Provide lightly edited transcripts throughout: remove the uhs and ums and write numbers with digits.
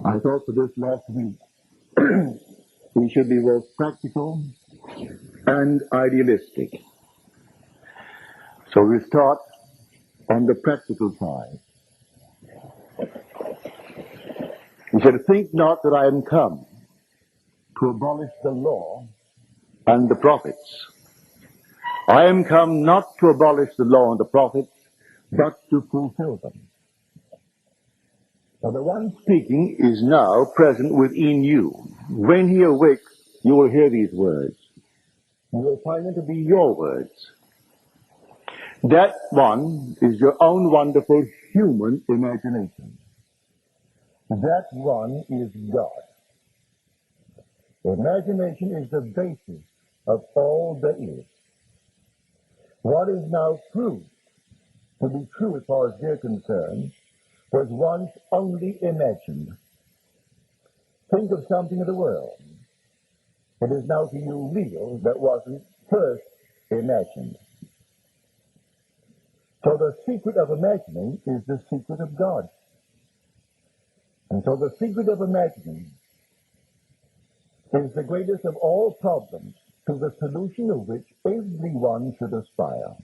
I thought for this last week we should be both practical and idealistic. So we start on the practical side. He said, "Think not that I am come to abolish the law and the prophets. I am come not to abolish the law and the prophets, but to fulfill them." So the one speaking is now present within you. When he awakes, you will hear these words. You will find them to be your words. That one is your own wonderful human imagination. That one is God. Imagination is the basis of all there is. What is now proved to be true as far as they're concerned was once only imagined. Think of something in the world. It is now to you real that wasn't first imagined. So the secret of imagining is the secret of God. And so the secret of imagining is the greatest of all problems, to the solution of which everyone should aspire.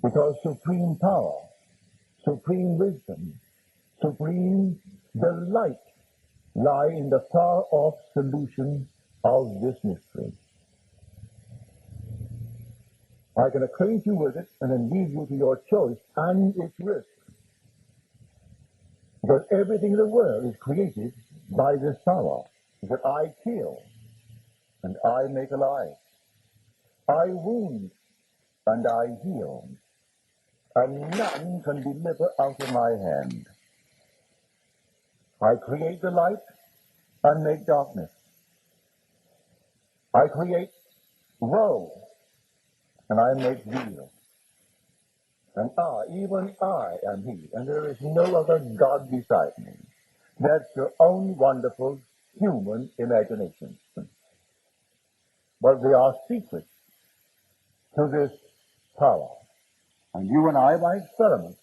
Because supreme power, supreme wisdom, supreme delight lie in the far-off solution of this mystery. I can acquaint you with it and then leave you to your choice and its risk. Because everything in the world is created by this power. That I kill and I make alive. I wound and I heal. And none can deliver out of my hand. I create the light and make darkness. I create woe and I make weal. And even I am he, and there is no other God beside me. That's your own wonderful human imagination. But they are secrets to this power. And you and I, by experiment,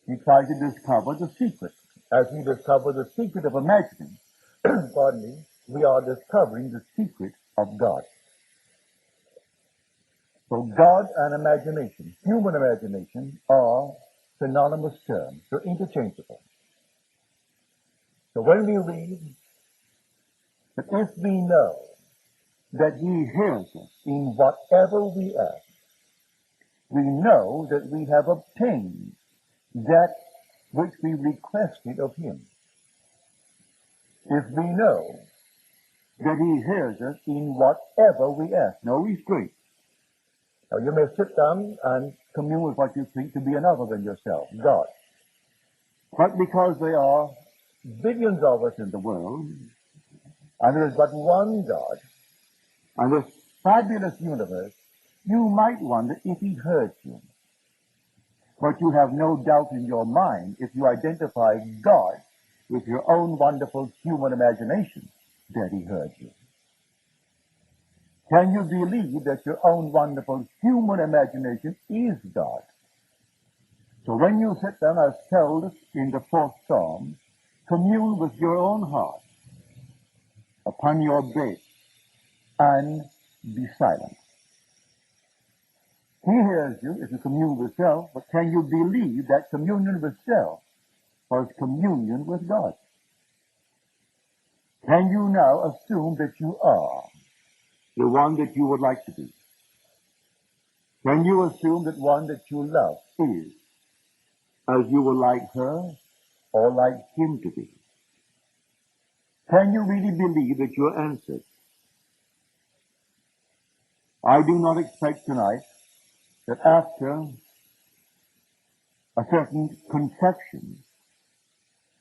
we try to discover the secret. As we discover the secret of imagining, pardon me, we are discovering the secret of God. So God and imagination, human imagination, are synonymous terms. They're interchangeable. So when we read that if we know that he hears us in whatever we ask, we know that we have obtained that which we requested of him. If we know that he hears us in whatever we ask, no restraint. Now you may sit down and commune with what you think to be another than yourself, God. But because there are billions of us in the world, and there is but one God, and this fabulous universe, you might wonder if he heard you. But you have no doubt in your mind, if you identify God with your own wonderful human imagination, that he heard you. Can you believe that your own wonderful human imagination is God? So when you sit down as told in the 4th Psalm, commune with your own heart upon your bed and be silent. He hears you if you commune with self, but can you believe that communion with self was communion with God? Can you now assume that you are the one that you would like to be? Can you assume that one that you love is as you would like her or like him to be? Can you really believe that you're answered? I do not expect tonight that after a certain conception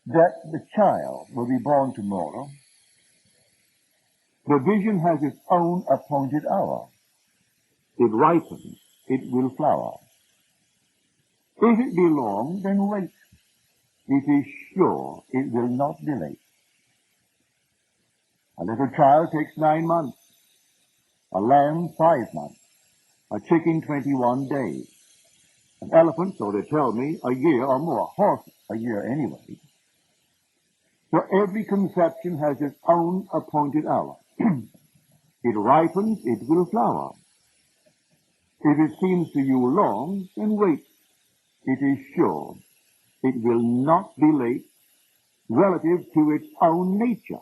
that the child will be born tomorrow. The vision has its own appointed hour. It ripens, it will flower. If it be long, then wait. It is sure it will not be late. A little child takes 9 months, a lamb 5 months, a chicken 21 days, an elephant, so they tell me, a year or more, a horse a year anyway. So every conception has its own appointed hour. It ripens, it will flower. If it seems to you long, then wait. It is sure it will not be late relative to its own nature.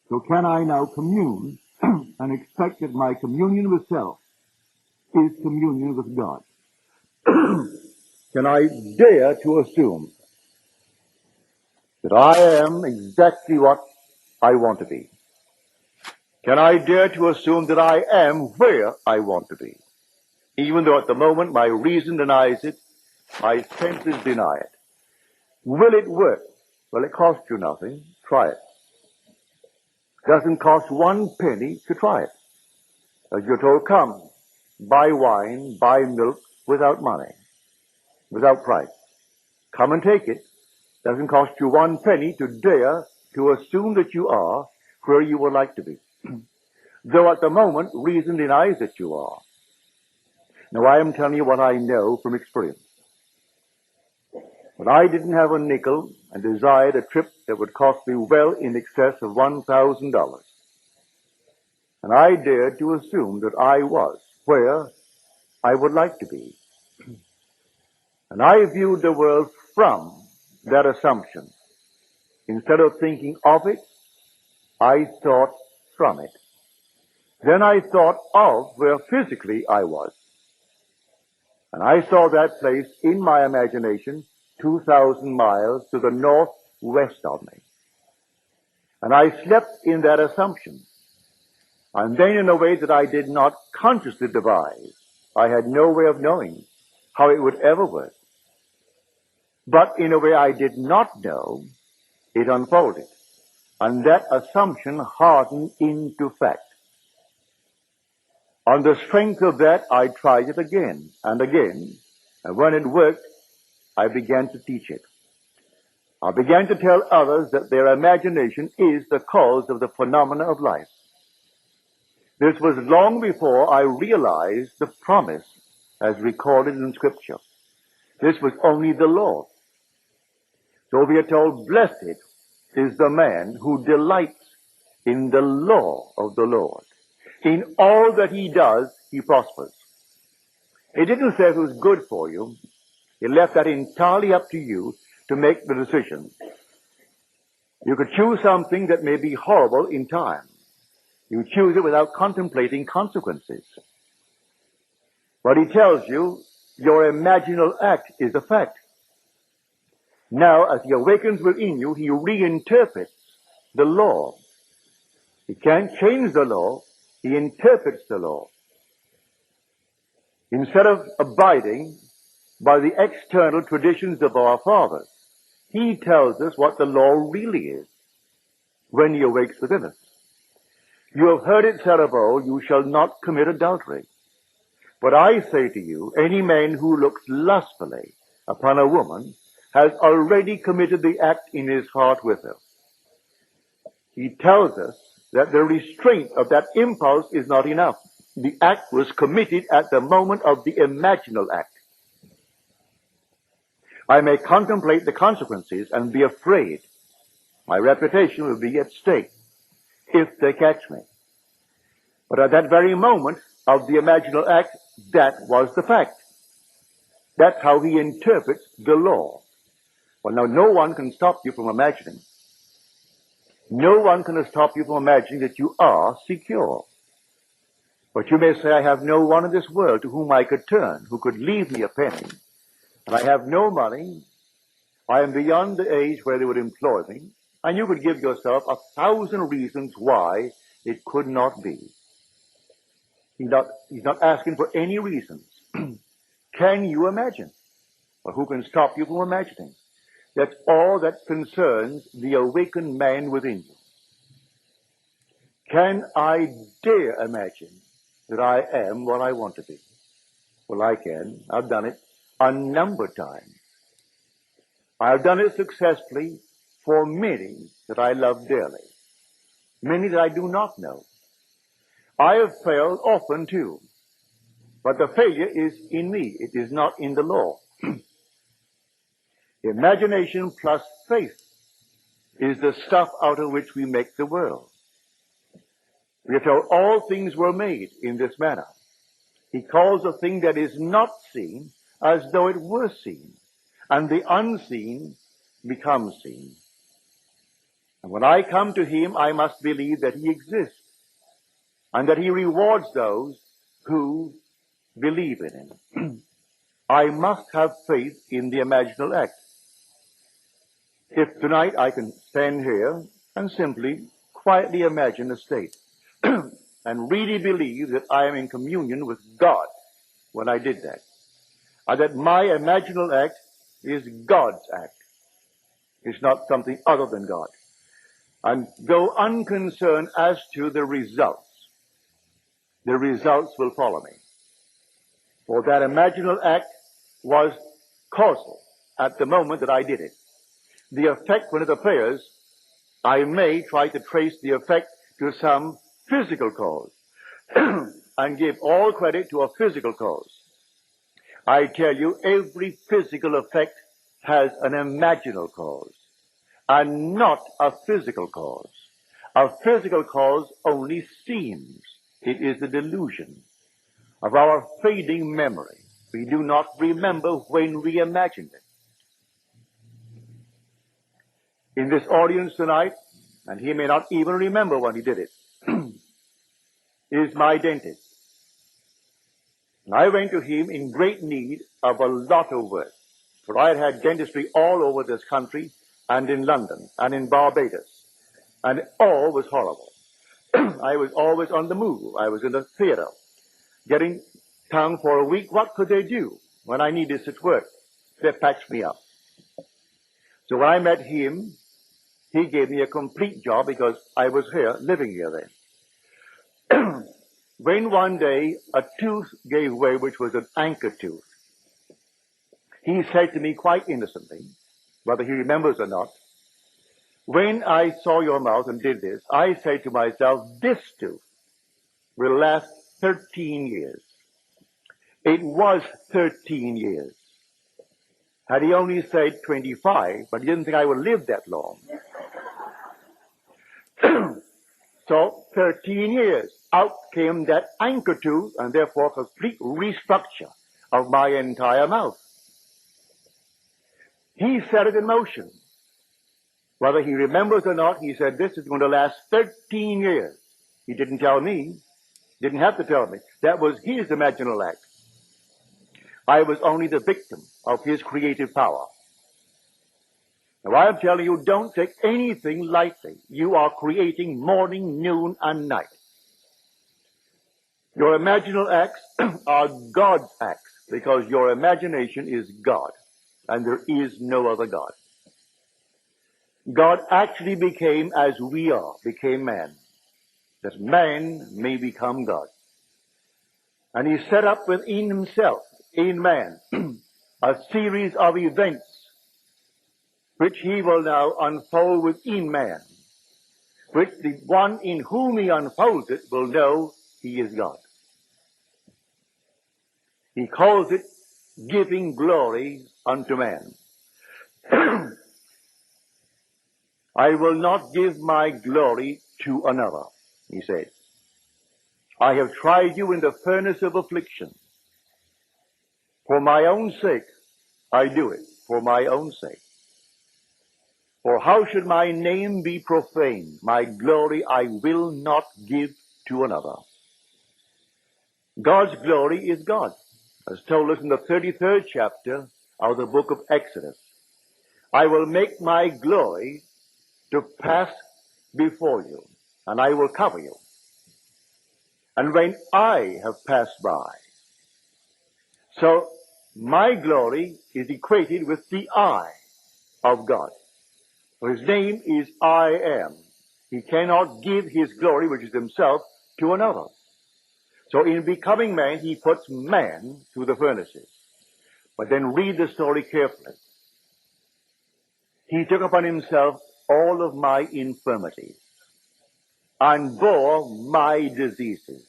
So can I now commune and expect that my communion with self is communion with God? Can I dare to assume that I am exactly what I want to be? Can I dare to assume that I am where I want to be? Even though at the moment my reason denies it, my senses deny it. Will it work? Well, it costs you nothing. Try it. It doesn't cost 1 penny to try it. As you're told, come, buy wine, buy milk without money, without price. Come and take it. Doesn't cost you 1 penny to dare to assume that you are where you would like to be. Though at the moment, reason denies that you are. Now, I am telling you what I know from experience. When I didn't have a nickel and desired a trip that would cost me well in excess of $1,000, and I dared to assume that I was where I would like to be. And I viewed the world from that assumption. Instead of thinking of it, I thought from it. Then I thought of where physically I was. And I saw that place in my imagination 2,000 miles to the northwest of me. And I slept in that assumption. And then in a way that I did not consciously devise, I had no way of knowing how it would ever work. But in a way I did not know, it unfolded. And that assumption hardened into fact. On the strength of that, I tried it again and again. And when it worked, I began to teach it. I began to tell others that their imagination is the cause of the phenomena of life. This was long before I realized the promise as recorded in Scripture. This was only the law. So we are told, blessed is the man who delights in the law of the Lord. In all that he does, he prospers. It didn't say if it was good for you. It left that entirely up to you to make the decision. You could choose something that may be horrible in time. You choose it without contemplating consequences. But he tells you, your imaginal act is a fact. Now, as he awakens within you, he reinterprets the law. He can't change the law. He interprets the law. Instead of abiding by the external traditions of our fathers, he tells us what the law really is when he awakes within us. You have heard it said of old, you shall not commit adultery. But I say to you, any man who looks lustfully upon a woman has already committed the act in his heart with her. He tells us that the restraint of that impulse is not enough. The act was committed at the moment of the imaginal act. I may contemplate the consequences and be afraid. My reputation will be at stake if they catch me. But at that very moment of the imaginal act, that was the fact. That's how he interprets the law. Well, now, no one can stop you from imagining. No one can stop you from imagining that you are secure. But you may say, I have no one in this world to whom I could turn, who could leave me a penny, and I have no money. I am beyond the age where they would employ me, and you could give yourself 1,000 reasons why it could not be. He's not asking for any reasons. Can you imagine? Well, who can stop you from imagining? That's all that concerns the awakened man within you. Can I dare imagine that I am what I want to be? Well, I can. I've done it a number of times. I've done it successfully for many that I love dearly, many that I do not know. I have failed often too, but the failure is in me. It is not in the law. Imagination plus faith is the stuff out of which we make the world. We are told all things were made in this manner. He calls a thing that is not seen as though it were seen, and the unseen becomes seen. And when I come to him, I must believe that he exists, and that he rewards those who believe in him. I must have faith in the imaginal act. If tonight I can stand here and simply quietly imagine a state and really believe that I am in communion with God when I did that, and that my imaginal act is God's act. It's not something other than God. And go unconcerned as to the results will follow me. For that imaginal act was causal at the moment that I did it. The effect, when it appears, I may try to trace the effect to some physical cause and give all credit to a physical cause. I tell you, every physical effect has an imaginal cause and not a physical cause. A physical cause only seems. It is the delusion of our fading memory. We do not remember when we imagined it. In this audience tonight, and he may not even remember when he did it, is my dentist. And I went to him in great need of a lot of work, for I had had dentistry all over this country, and in London, and in Barbados, and all was horrible. I was always on the move. I was in the theater, getting tongue for a week. What could they do when I needed such work? They patched me up. So when I met him, he gave me a complete job because I was here, living here then. When one day a tooth gave way, which was an anchor tooth, he said to me quite innocently, whether he remembers or not, when I saw your mouth and did this, I said to myself, this tooth will last 13 years. It was 13 years. Had he only said 25, but he didn't think I would live that long. So 13 years, out came that anchor tooth, and therefore complete restructure of my entire mouth. He set it in motion. Whether he remembers or not, he said, this is going to last 13 years. He didn't tell me. Didn't have to tell me. That was his imaginal act. I was only the victim of his creative power. Now I'm telling you, don't take anything lightly. You are creating morning, noon, and night. Your imaginal acts are God's acts, because your imagination is God, and there is no other God. God actually became as we are, became man, that man may become God. And he set up within himself, in man, a series of events which he will now unfold within man, which the one in whom he unfolds it will know he is God. He calls it giving glory unto man. I will not give my glory to another, he says. I have tried you in the furnace of affliction. For my own sake, I do it, for my own sake. For how should my name be profaned? My glory I will not give to another. God's glory is God, as told us in the 33rd chapter of the book of Exodus. I will make my glory to pass before you, and I will cover you. And when I have passed by, so my glory is equated with the I of God. For his name is I am. He cannot give his glory, which is himself, to another. So in becoming man, he puts man through the furnaces. But then read the story carefully. He took upon himself all of my infirmities and bore my diseases.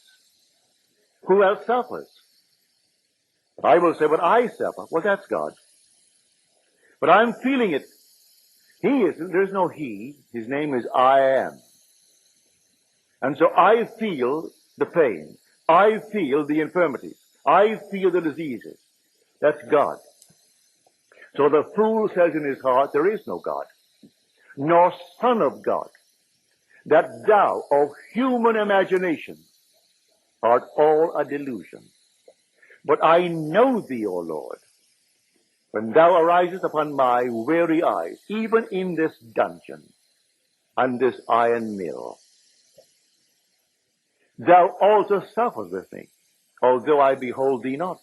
Who else suffers? I will say, but I suffer. Well, that's God. But I'm feeling it. He isn't. There's no he. His name is I am. And so I feel the pain. I feel the infirmities. I feel the diseases. That's God. So the fool says in his heart, there is no God, nor son of God, that thou, O human imagination, art all a delusion. But I know thee, O Lord, when thou arisest upon my weary eyes, even in this dungeon and this iron mill. Thou also sufferest with me, although I behold thee not.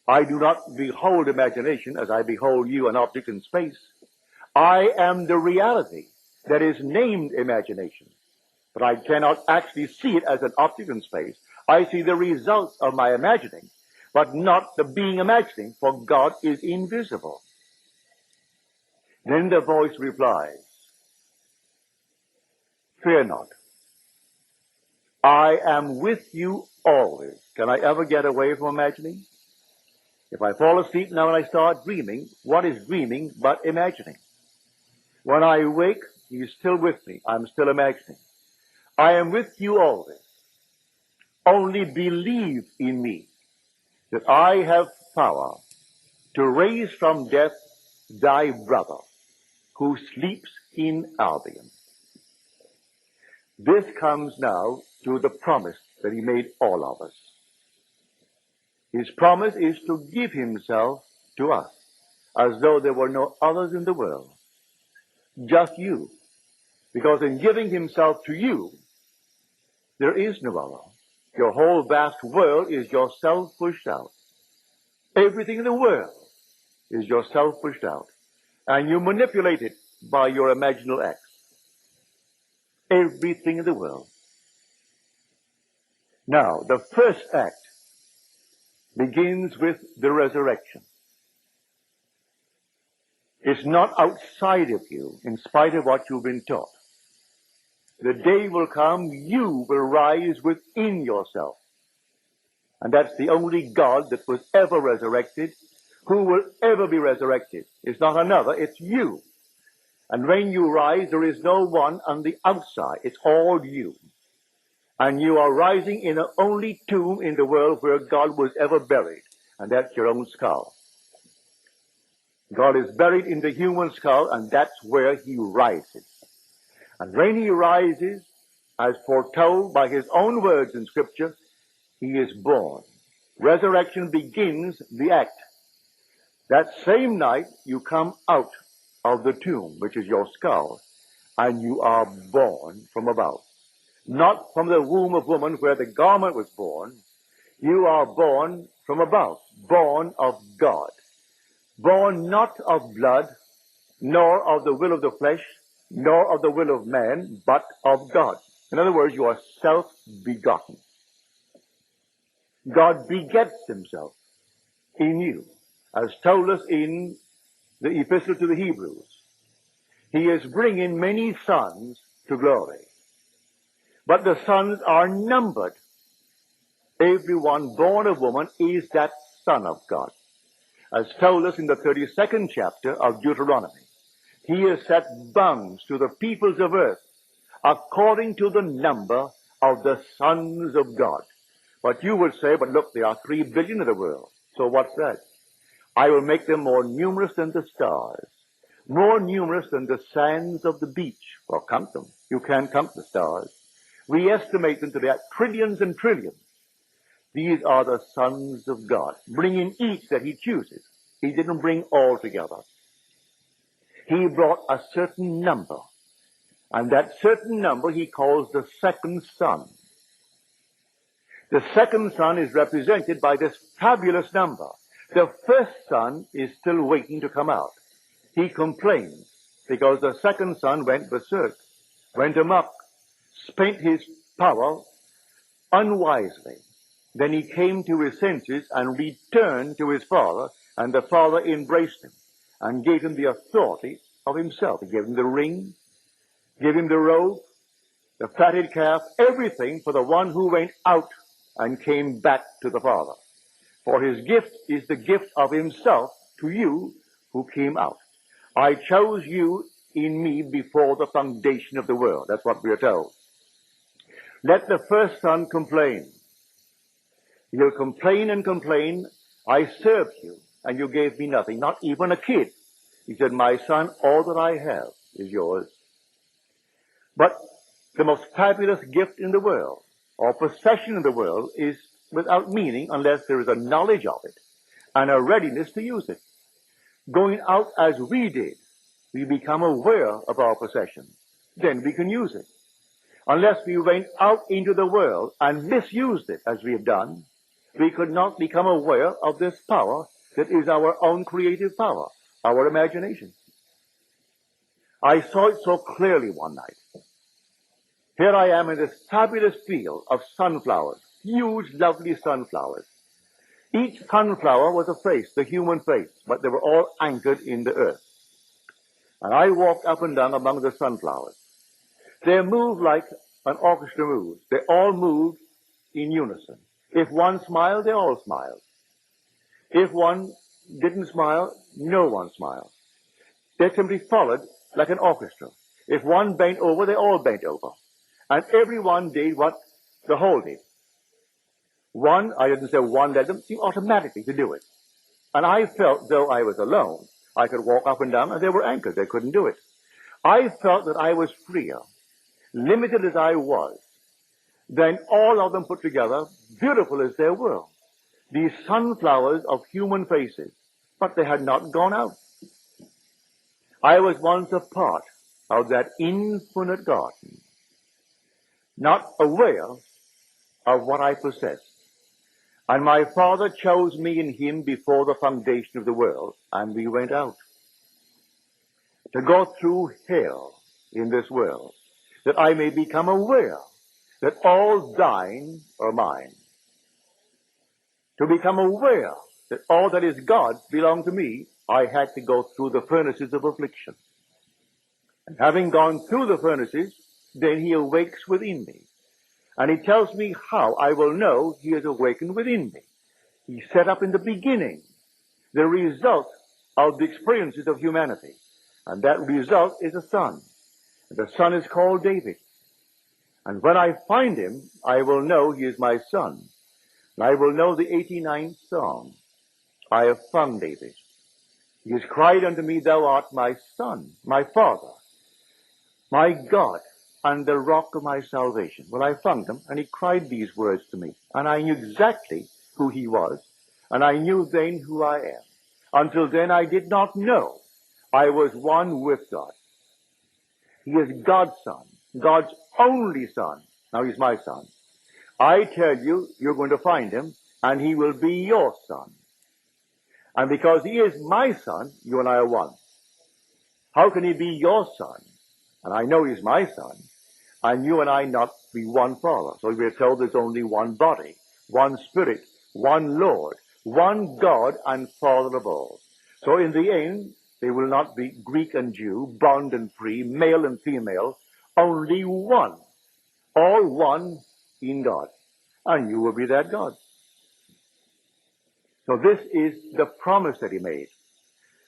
I do not behold imagination as I behold you, an object in space. I am the reality that is named imagination, but I cannot actually see it as an object in space. I see the results of my imagining, but not the being imagining, for God is invisible. Then the voice replies, fear not. I am with you always. Can I ever get away from imagining? If I fall asleep now and I start dreaming, what is dreaming but imagining? When I wake, he is still with me. I'm still imagining. I am with you always. Only believe in me that I have power to raise from death thy brother who sleeps in Albion. This comes now to the promise that he made all of us. His promise is to give himself to us as though there were no others in the world, just you. Because in giving himself to you, there is no other. Your whole vast world is yourself pushed out. Everything in the world is yourself pushed out. And you manipulate it by your imaginal acts. Everything in the world. Now, the first act begins with the resurrection. It's not outside of you, in spite of what you've been taught. The day will come, you will rise within yourself. And that's the only God that was ever resurrected, who will ever be resurrected. It's not another, it's you. And when you rise, there is no one on the outside. It's all you. And you are rising in the only tomb in the world where God was ever buried. And that's your own skull. God is buried in the human skull, and that's where he rises. And when he rises, as foretold by his own words in Scripture, he is born. Resurrection begins the act. That same night, you come out of the tomb, which is your skull, and you are born from above. Not from the womb of woman where the garment was born. You are born from above, born of God. Born not of blood, nor of the will of the flesh, nor of the will of man, but of God. In other words, you are self-begotten. God begets himself in you, as told us in the epistle to the Hebrews. He is bringing many sons to glory. But the sons are numbered. Everyone born of woman is that son of God. As told us in the 32nd chapter of Deuteronomy, he has set bounds to the peoples of earth according to the number of the sons of God. But you would say, but look, there are 3 billion in the world. So what's that? I will make them more numerous than the stars, more numerous than the sands of the beach. Well, count them. You can't count the stars. We estimate them to be at trillions and trillions. These are the sons of God, bringing each that he chooses. He didn't bring all together. He brought a certain number, and that certain number he calls the second son. The second son is represented by this fabulous number. The first son is still waiting to come out. He complains because the second son went berserk, went amok, spent his power unwisely. Then he came to his senses and returned to his father, and the father embraced him and gave him the authority of himself. He gave him the ring, gave him the robe, the fatted calf, everything for the one who went out and came back to the Father. For his gift is the gift of himself to you who came out. I chose you in me before the foundation of the world. That's what we are told. Let the first son complain. He'll complain and complain. I served you, and you gave me nothing, not even a kid. He said, my son, all that I have is yours. But the most fabulous gift in the world, or possession in the world, is without meaning unless there is a knowledge of it and a readiness to use it. Going out as we did, we become aware of our possession. Then we can use it. Unless we went out into the world and misused it as we have done, we could not become aware of this power that is our own creative power, our imagination. I saw it so clearly one night. Here I am in this fabulous field of sunflowers, huge, lovely sunflowers. Each sunflower was a face, the human face, but they were all anchored in the earth. And I walked up and down among the sunflowers. They moved like an orchestra moves. They all moved in unison. If one smiled, they all smiled. If one didn't smile, no one smiled. They simply followed like an orchestra. If one bent over, they all bent over. And everyone did what the whole did. One, I didn't say one led them, seemed automatically to do it. And I felt, though I was alone, I could walk up and down, and they were anchored. They couldn't do it. I felt that I was freer, limited as I was, than all of them put together, beautiful as they were. These sunflowers of human faces, but they had not gone out. I was once a part of that infinite garden, not aware of what I possessed. And my Father chose me in him before the foundation of the world, and we went out to go through hell in this world, that I may become aware that all thine are mine. To become aware that all that is God's belonged to me, I had to go through the furnaces of affliction. And having gone through the furnaces, then he awakes within me. And he tells me how I will know he has awakened within me. He set up in the beginning the result of the experiences of humanity. And that result is a son. And the son is called David. And when I find him, I will know he is my son. And I will know the 89th Psalm. I have found David. He has cried unto me, thou art my son, my father, my God, and the rock of my salvation. Well, I found him, and he cried these words to me. And I knew exactly who he was, and I knew then who I am. Until then, I did not know I was one with God. He is God's son, God's only son. Now he's my son. I tell you, you're going to find him, and he will be your son. And because he is my son, you and I are one. How can he be your son? And I know he's my son, and you and I not be one Father. So we are told there's only one body, one Spirit, one Lord, one God and Father of all. So in the end, they will not be Greek and Jew, bond and free, male and female, only one. All one in God. And you will be that God. So this is the promise that he made.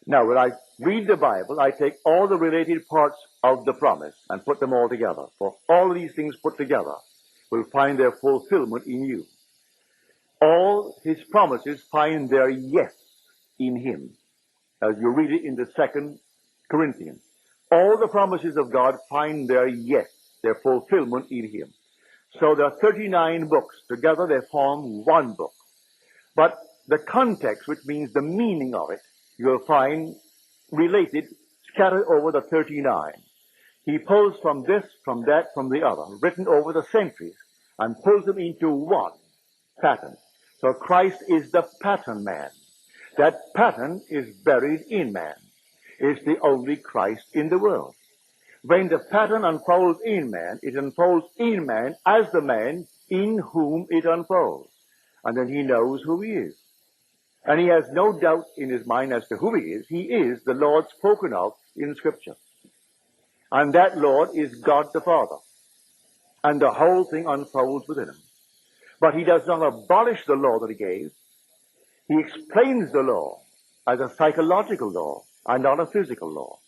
Now, when I read the Bible, I take all the related parts of the promise and put them all together. For all of these things put together will find their fulfillment in you. All his promises find their yes in him, as you read it in the 2 Corinthians. All the promises of God find their yes, their fulfillment in him. So there are 39 books. Together they form one book. But the context, which means the meaning of it, you'll find related, scattered over the 39. He pulls from this, from that, from the other, written over the centuries, and pulls them into one pattern. So Christ is the pattern man. That pattern is buried in man. It's the only Christ in the world. When the pattern unfolds in man, it unfolds in man as the man in whom it unfolds. And then he knows who he is. And he has no doubt in his mind as to who he is. He is the Lord spoken of in Scripture. And that Lord is God the Father. And the whole thing unfolds within him. But he does not abolish the law that he gave. He explains the law as a psychological law, and not a physical law.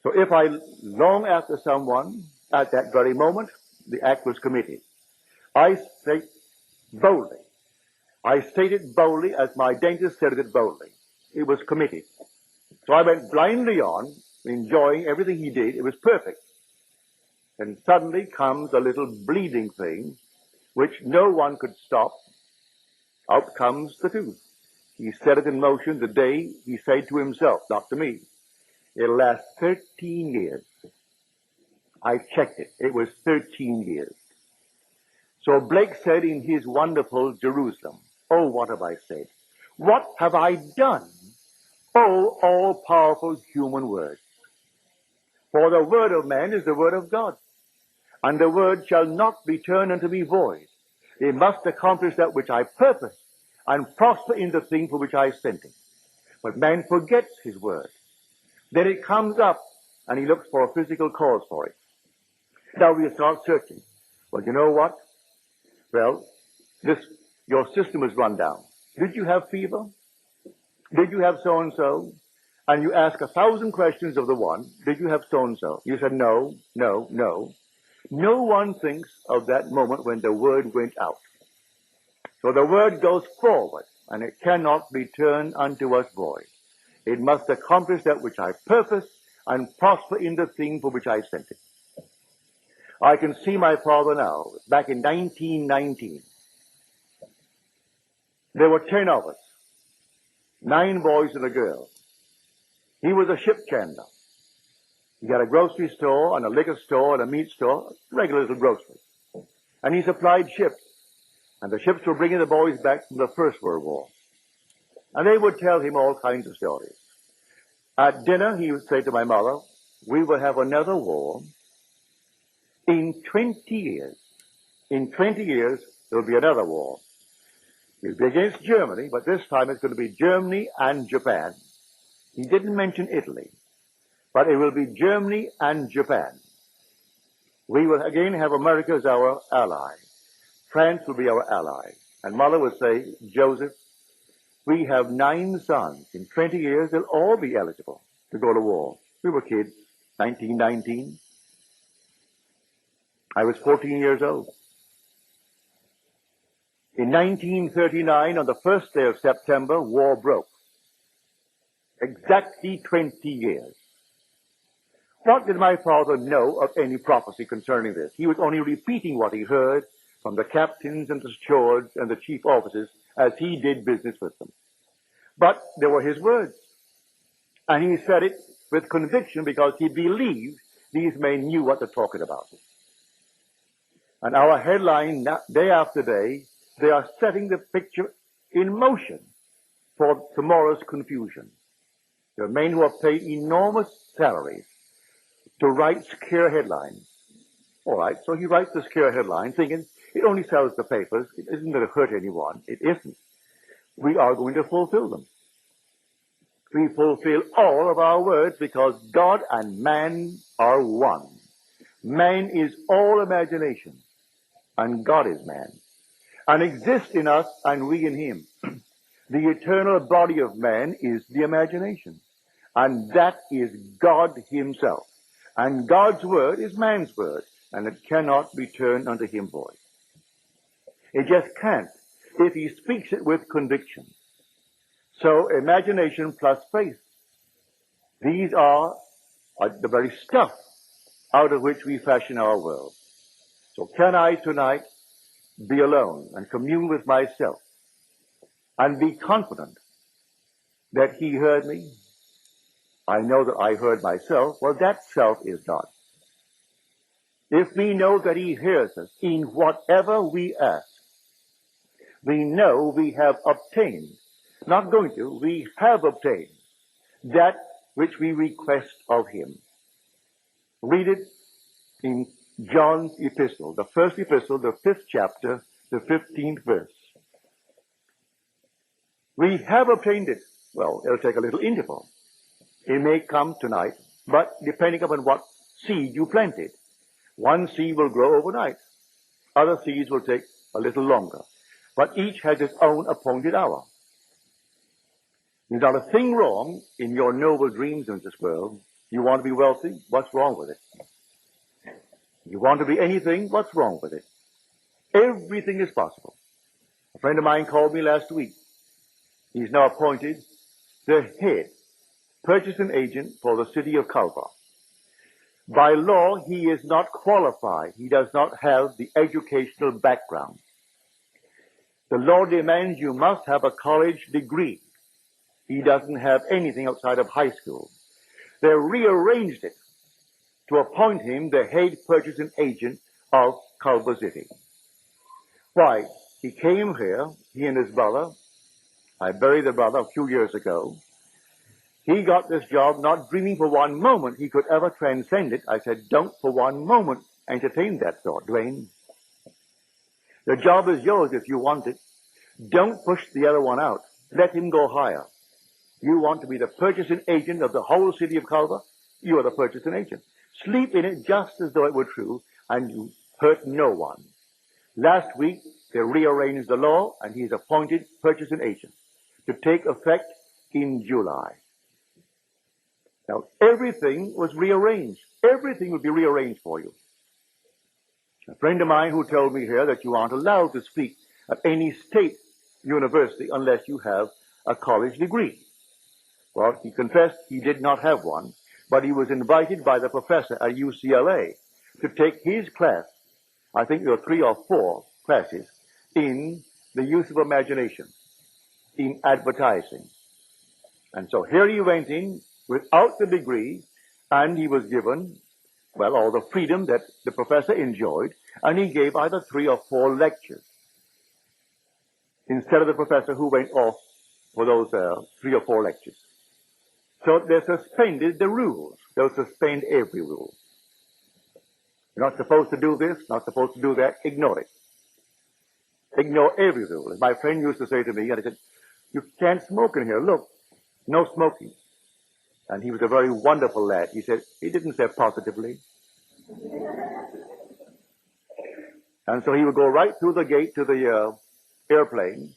So if I long after someone, at that very moment, the act was committed. I state boldly. I stated boldly as my dentist said it boldly. It was committed. So I went blindly on, enjoying everything he did. It was perfect. And suddenly comes a little bleeding thing, which no one could stop. Out comes the tooth. He set it in motion the day he said to himself, not to me, it'll last 13 years. I checked it. It was 13 years. So Blake said in his wonderful Jerusalem, oh, what have I said? What have I done? Oh, all-powerful human word. For the word of man is the word of God, and the word shall not return unto me void. It must accomplish that which I purpose, and prosper in the thing for which I sent it. But man forgets his word. Then it comes up, and he looks for a physical cause for it. Now we start searching. Well, you know what? Well, your system is run down. Did you have fever? Did you have so-and-so? And you ask 1,000 questions of the one. Did you have so-and-so? You said no, no, no. No one thinks of that moment when the word went out. So the word goes forward, and it cannot return unto us void. It must accomplish that which I purpose and prosper in the thing for which I sent it. I can see my father now. Back in 1919, there were 10 of us, 9 boys and a girl. He was a ship chandler. He had a grocery store and a liquor store and a meat store, regular little grocery. And he supplied ships. And the ships were bringing the boys back from the First World War. And they would tell him all kinds of stories. At dinner, he would say to my mother, we will have another war in 20 years. In 20 years, there will be another war. It will be against Germany, but this time it's going to be Germany and Japan. He didn't mention Italy, but it will be Germany and Japan. We will again have America as our ally. France will be our ally. And Mother would say, Joseph, we have 9 sons. In 20 years, they'll all be eligible to go to war. We were kids, 1919. I was 14 years old. In 1939, on the first day of September, war broke. Exactly 20 years. What did my father know of any prophecy concerning this? He was only repeating what he heard from the captains and the stewards and the chief officers as he did business with them. But they were his words. And he said it with conviction because he believed these men knew what they're talking about. And our headline, day after day, they are setting the picture in motion for tomorrow's confusion. There are men who are paid enormous salaries to write scare headlines. All right, so he writes the scare headline thinking it only sells the papers. It isn't going to hurt anyone. It isn't. We are going to fulfill them. We fulfill all of our words because God and man are one. Man is all imagination, and God is man, and exists in us and we in him. The eternal body of man is the imagination, and that is God himself. And God's word is man's word, and it cannot return unto him void. It just can't if he speaks it with conviction. So imagination plus faith. These are the very stuff out of which we fashion our world. So can I tonight be alone and commune with myself and be confident that he heard me? I know that I heard myself. Well, that self is God. If we know that he hears us in whatever we ask, we know we have obtained, not going to, we have obtained that which we request of him. Read it in John's epistle, the first epistle, the 5th chapter, the 15th verse. We have obtained it. Well, it'll take a little interval. It may come tonight, but depending upon what seed you planted. One seed will grow overnight. Other seeds will take a little longer. But each has its own appointed hour. There's not a thing wrong in your noble dreams in this world. You want to be wealthy? What's wrong with it? You want to be anything? What's wrong with it? Everything is possible. A friend of mine called me last week. He's now appointed the head purchasing agent for the city of Calva. By law, he is not qualified. He does not have the educational background. The law demands you must have a college degree. He doesn't have anything outside of high school. They rearranged it to appoint him the head purchasing agent of Culver City. Why? He came here, he and his brother. I buried the brother a few years ago. He got this job not dreaming for one moment he could ever transcend it. I said, don't for one moment entertain that thought, Dwayne. The job is yours if you want it. Don't push the other one out. Let him go higher. You want to be the purchasing agent of the whole city of Culver? You are the purchasing agent. Sleep in it just as though it were true, and you hurt no one. Last week, they rearranged the law, and he's appointed purchasing agent to take effect in July. Now, everything was rearranged. Everything would be rearranged for you. A friend of mine who told me here that you aren't allowed to speak at any state university unless you have a college degree. Well, he confessed he did not have one, but he was invited by the professor at UCLA to take his class. I think there were 3 or 4 classes in the use of imagination, in advertising. And so here he went in without the degree, and he was given, well, all the freedom that the professor enjoyed, and he gave either 3 or 4 lectures instead of the professor who went off for those 3 or 4 lectures. So they suspended the rules. They'll suspend every rule. You're not supposed to do this, not supposed to do that. Ignore it. Ignore every rule. As my friend used to say to me, and he said, you can't smoke in here. Look, no smoking. And he was a very wonderful lad. He said, he didn't say positively. And so he would go right through the gate to the airplane.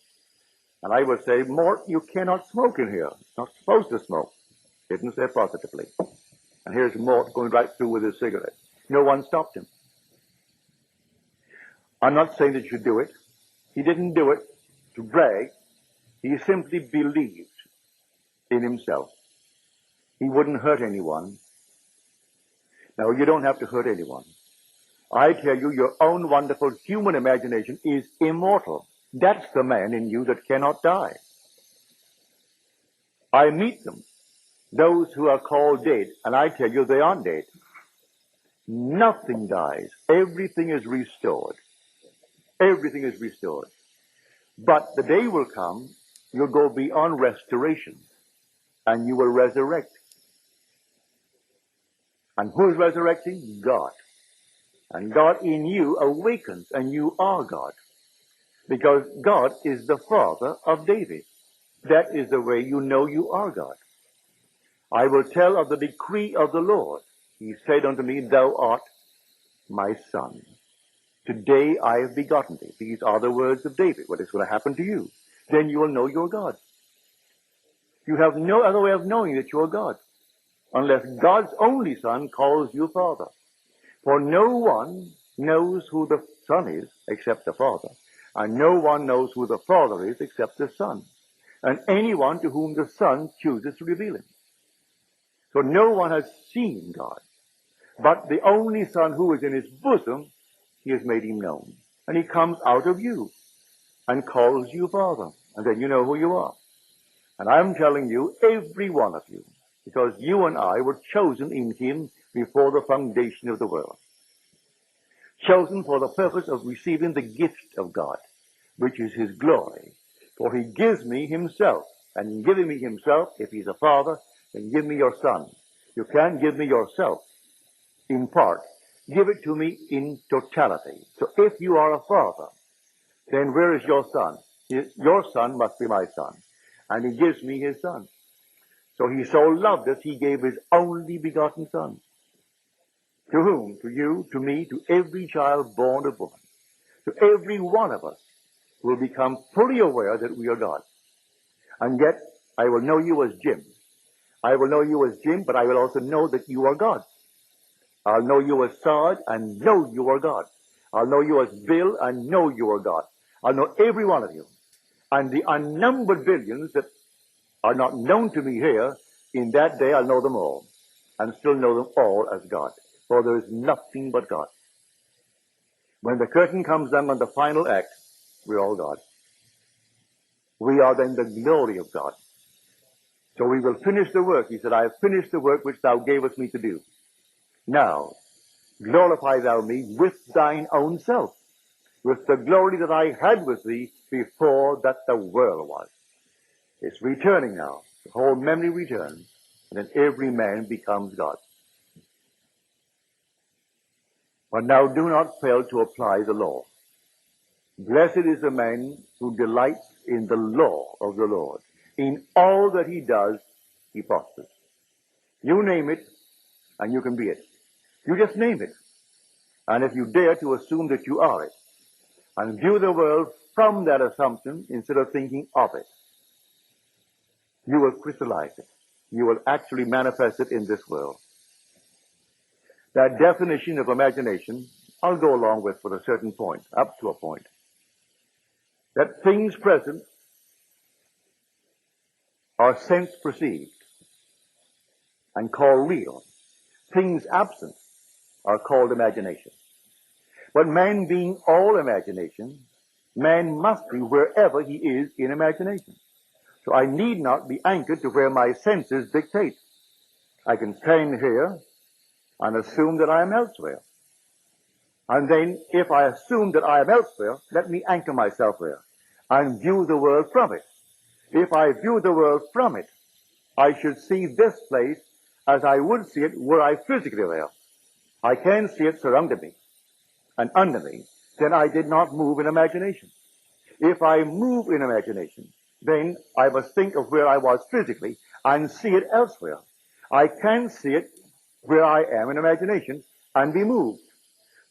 And I would say, Mort, you cannot smoke in here. You're not supposed to smoke. Didn't say positively. And here's Mort going right through with his cigarette. No one stopped him. I'm not saying that you should do it. He didn't do it to brag. He simply believed in himself. He wouldn't hurt anyone. Now, you don't have to hurt anyone. I tell you, your own wonderful human imagination is immortal. That's the man in you that cannot die. I meet them, those who are called dead, and I tell you they aren't dead. Nothing dies. Everything is restored. Everything is restored. But the day will come, you'll go beyond restoration, and you will resurrect. And who is resurrecting? God. And God in you awakens, and you are God. Because God is the Father of David. That is the way you know you are God. I will tell of the decree of the Lord. He said unto me, thou art my son. Today I have begotten thee. These are the words of David. What is going to happen to you? Then you will know you're God. You have no other way of knowing that you're God, unless God's only Son calls you Father. For no one knows who the Son is except the Father, and no one knows who the Father is except the Son, and anyone to whom the Son chooses to reveal him. So no one has seen God, but the only Son who is in his bosom, he has made him known. And he comes out of you and calls you Father, and then you know who you are. And I'm telling you, every one of you, because you and I were chosen in him before the foundation of the world. Chosen for the purpose of receiving the gift of God, which is his glory. For he gives me himself, and in giving me himself, if he's a father, then give me your son. You can't give me yourself in part. Give it to me in totality. So if you are a father, then where is your son? Your son must be my son. And he gives me his son. So he so loved us, he gave his only begotten son. To whom? To you, to me, to every child born of woman. To every one of us will become fully aware that we are God. And yet, I will know you as Jim. I will know you as Jim, but I will also know that you are God. I'll know you as Sarge and know you are God. I'll know you as Bill and know you are God. I'll know every one of you. And the unnumbered billions that are not known to me here, in that day I'll know them all, and still know them all as God. For there is nothing but God. When the curtain comes down on the final act, we're all God. We are then the glory of God. So we will finish the work. He said, I have finished the work which thou gavest me to do. Now, glorify thou me with thine own self, with the glory that I had with thee before that the world was. It's returning now. The whole memory returns, and then every man becomes God. But now do not fail to apply the law. Blessed is the man who delights in the law of the Lord. In all that he does, he prospers. You name it, and you can be it. You just name it. And if you dare to assume that you are it, and view the world from that assumption instead of thinking of it, you will crystallize it. You will actually manifest it in this world. That definition of imagination, I'll go along with for a certain point, up to a point. That things present are sense perceived and called real. Things absent are called imagination. But man being all imagination, man must be wherever he is in imagination. So I need not be anchored to where my senses dictate. I can stand here and assume that I am elsewhere. And then, if I assume that I am elsewhere, let me anchor myself there and view the world from it. If I view the world from it, I should see this place as I would see it were I physically there. I can see it surrounding me and under me. Then I did not move in imagination. If I move in imagination, then I must think of where I was physically and see it elsewhere. I can see it where I am in imagination and be moved.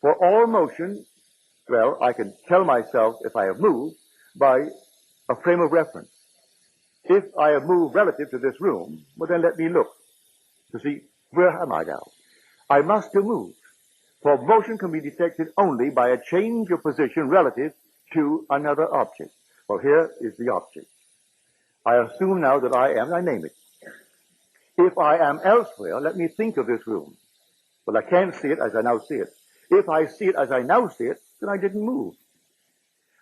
For all motion, well, I can tell myself if I have moved by a frame of reference. If I have moved relative to this room, well then let me look to see where am I now. I must have moved. For motion can be detected only by a change of position relative to another object. Well, here is the object. I assume now that I am, I name it. If I am elsewhere, let me think of this room. Well, I can't see it as I now see it. If I see it as I now see it, then I didn't move.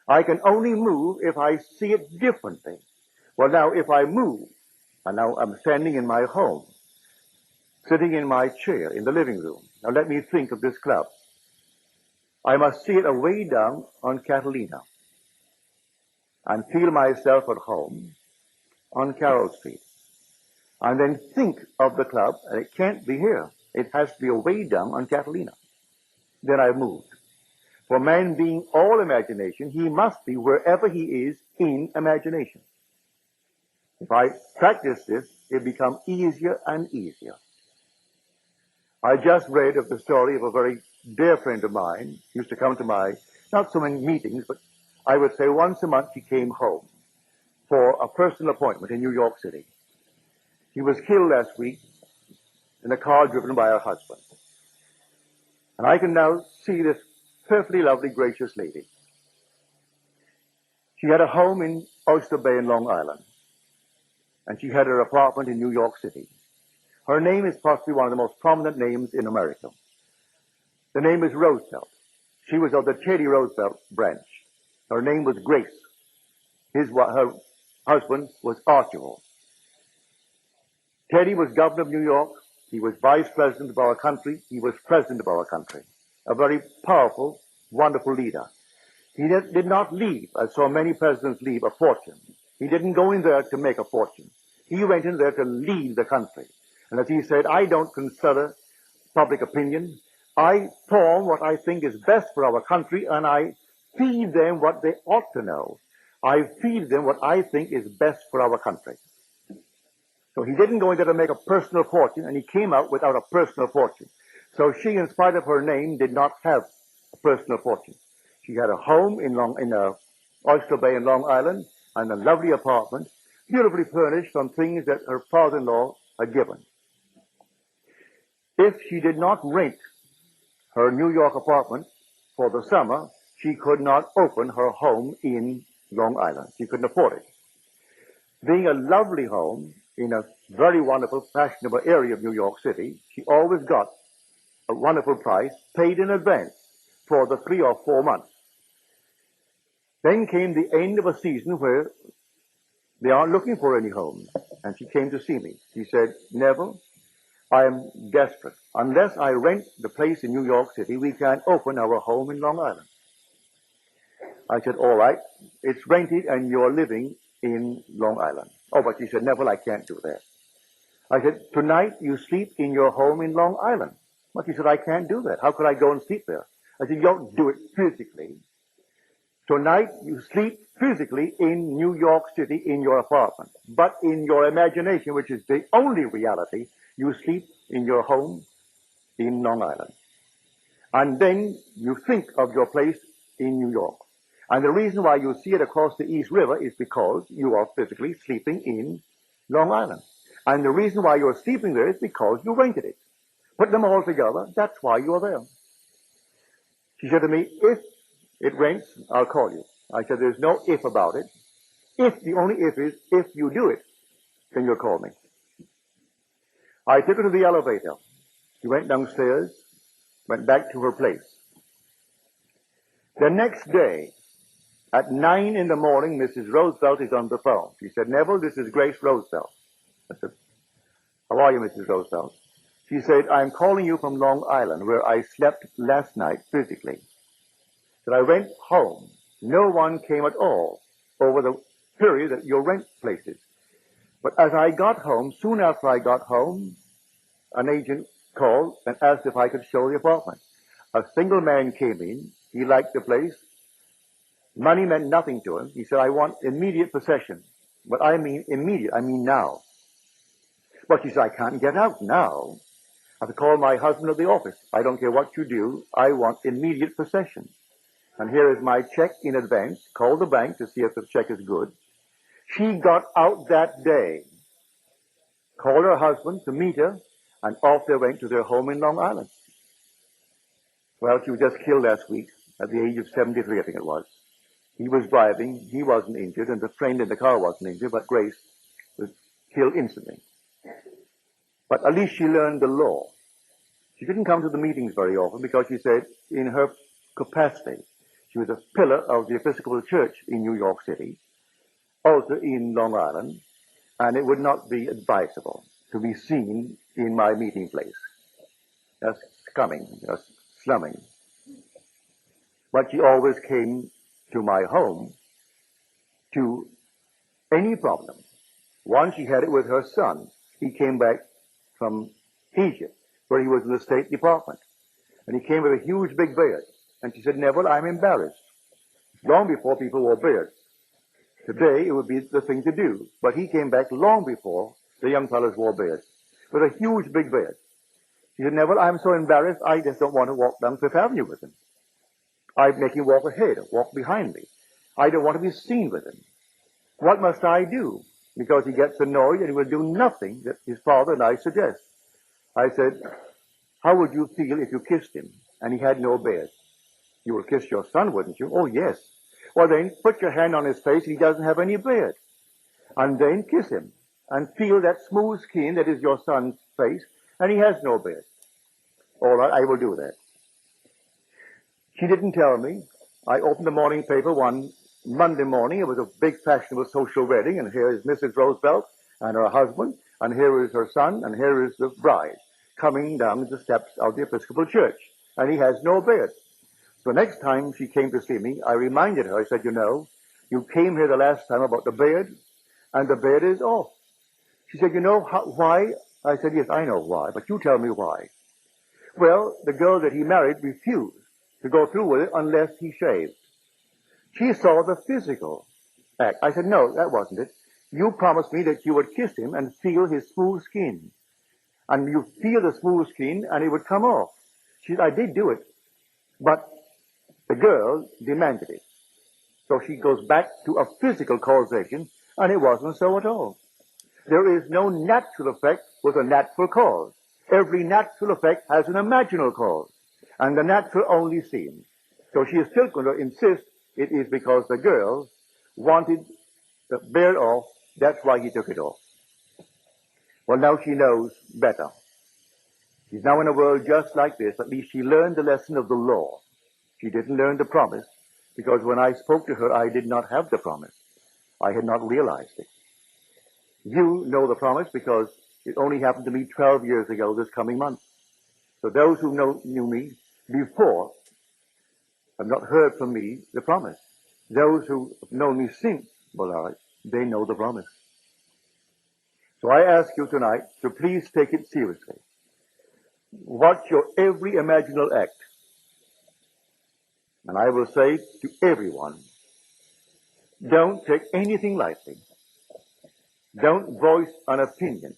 I can only move if I see it differently. Well, now, if I move, and now I'm standing in my home, sitting in my chair in the living room. Now let me think of this club. I must see it away down on Catalina and feel myself at home on Carroll Street. And then think of the club, and it can't be here. It has to be away down on Catalina. Then I've moved. For man being all imagination, he must be wherever he is in imagination. If I practice this, it becomes easier and easier. I just read of the story of a very dear friend of mine. He used to come to my, not so many meetings, but I would say once a month he came home for a personal appointment in New York City. He was killed last week in a car driven by her husband. And I can now see this perfectly lovely, gracious lady. She had a home in Oyster Bay in Long Island. And she had her apartment in New York City. Her name is possibly one of the most prominent names in America. The name is Roosevelt. She was of the Teddy Roosevelt branch. Her name was Grace. Her husband was Archibald. Teddy was governor of New York. He was vice president of our country. He was president of our country. A very powerful, wonderful leader. He did not leave, as so many presidents leave, a fortune. He didn't go in there to make a fortune. He went in there to lead the country. And as he said, I don't consider public opinion. I form what I think is best for our country, and I feed them what they ought to know. I feed them what I think is best for our country. So he didn't go in there to make a personal fortune, and he came out without a personal fortune. So she, in spite of her name, did not have a personal fortune. She had a home in Oyster Bay in Long Island, and a lovely apartment, beautifully furnished from things that her father-in-law had given. If she did not rent her New York apartment for the summer, she could not open her home in Long Island. She couldn't afford it. Being a lovely home in a very wonderful, fashionable area of New York City, she always got a wonderful price paid in advance for the 3 or 4 months. Then came the end of a season where they aren't looking for any homes, and she came to see me. She said, Neville, I am desperate. Unless I rent the place in New York City, we can't open our home in Long Island. I said, all right, it's rented and you're living in Long Island. Oh, but she said, Neville, I can't do that. I said, tonight you sleep in your home in Long Island. But she said, I can't do that. How could I go and sleep there? I said, you don't do it physically. Tonight you sleep physically in New York City in your apartment. But in your imagination, which is the only reality, you sleep in your home in Long Island. And then you think of your place in New York. And the reason why you see it across the East River is because you are physically sleeping in Long Island. And the reason why you're sleeping there is because you rented it. Put them all together, that's why you're there. She said to me, if it rents, I'll call you. I said, there's no if about it. If, the only if is, if you do it, then you'll call me. I took her to the elevator. She went downstairs, went back to her place. The next day, at 9 in the morning, Mrs. Roosevelt is on the phone. She said, Neville, this is Grace Roosevelt. I said, how are you, Mrs. Roosevelt? She said, I'm calling you from Long Island, where I slept last night physically. That I went home. No one came at all over the period that your rent places. But as I got home, soon after I got home, an agent called and asked if I could show the apartment. A single man came in. He liked the place. Money meant nothing to him. He said, I want immediate possession. But I mean immediate. I mean now. But she said, I can't get out now. I have to call my husband at the office. I don't care what you do. I want immediate possession. And here is my check in advance. Call the bank to see if the check is good. She got out that day, called her husband to meet her, and off they went to their home in Long Island. Well, she was just killed last week at the age of 73, I think it was. He was driving. He wasn't injured, and the friend in the car wasn't injured, but Grace was killed instantly. But at least she learned the law. She didn't come to the meetings very often because she said in her capacity, she was a pillar of the Episcopal Church in New York City, also in Long Island, and it would not be advisable to be seen in my meeting place. That's scumming, that's slumming. But she always came to my home to any problem. Once she had it with her son. He came back from Egypt, where he was in the State Department. And he came with a huge big beard. And she said, Neville, I'm embarrassed. Long before people wore beards. Today, it would be the thing to do. But he came back long before the young fellows wore beards, with a huge big beard. She said, Neville, I'm so embarrassed, I just don't want to walk down Fifth Avenue with him. I'd make him walk ahead, walk behind me. I don't want to be seen with him. What must I do? Because he gets annoyed and he will do nothing that his father and I suggest. I said, how would you feel if you kissed him and he had no beard? You will kiss your son, wouldn't you? Oh, yes. Well, then, put your hand on his face. He doesn't have any beard. And then kiss him and feel that smooth skin that is your son's face, and he has no beard. All right, I will do that. She didn't tell me. I opened the morning paper one Monday morning. It was a big fashionable social wedding, and here is Mrs. Roosevelt and her husband, and here is her son, and here is the bride coming down the steps of the Episcopal Church, and he has no beard. So next time she came to see me, I reminded her, I said, you know, you came here the last time about the beard, and the beard is off. She said, you know why? I said, yes, I know why, but you tell me why. Well, the girl that he married refused to go through with it unless he shaved. She saw the physical act. I said, no, that wasn't it. You promised me that you would kiss him and feel his smooth skin. And you feel the smooth skin and it would come off. She said, I did do it. But the girl demanded it. So she goes back to a physical causation And it wasn't so at all. There is no natural effect with a natural cause. Every natural effect has an imaginal cause, and the natural only seems. So she is still going to insist it is because the girl wanted to bear it off, that's why he took it off. Well, now she knows better. She's now in a world just like this. At least she learned the lesson of the law. She didn't learn the promise, because when I spoke to her, I did not have the promise. I had not realized it. You know the promise because it only happened to me 12 years ago this coming month. So those who knew me before have not heard from me the promise. Those who have known me since, well, they know the promise. So I ask you tonight to please take it seriously. Watch your every imaginal act. And I will say to everyone, don't take anything lightly. Don't voice an opinion.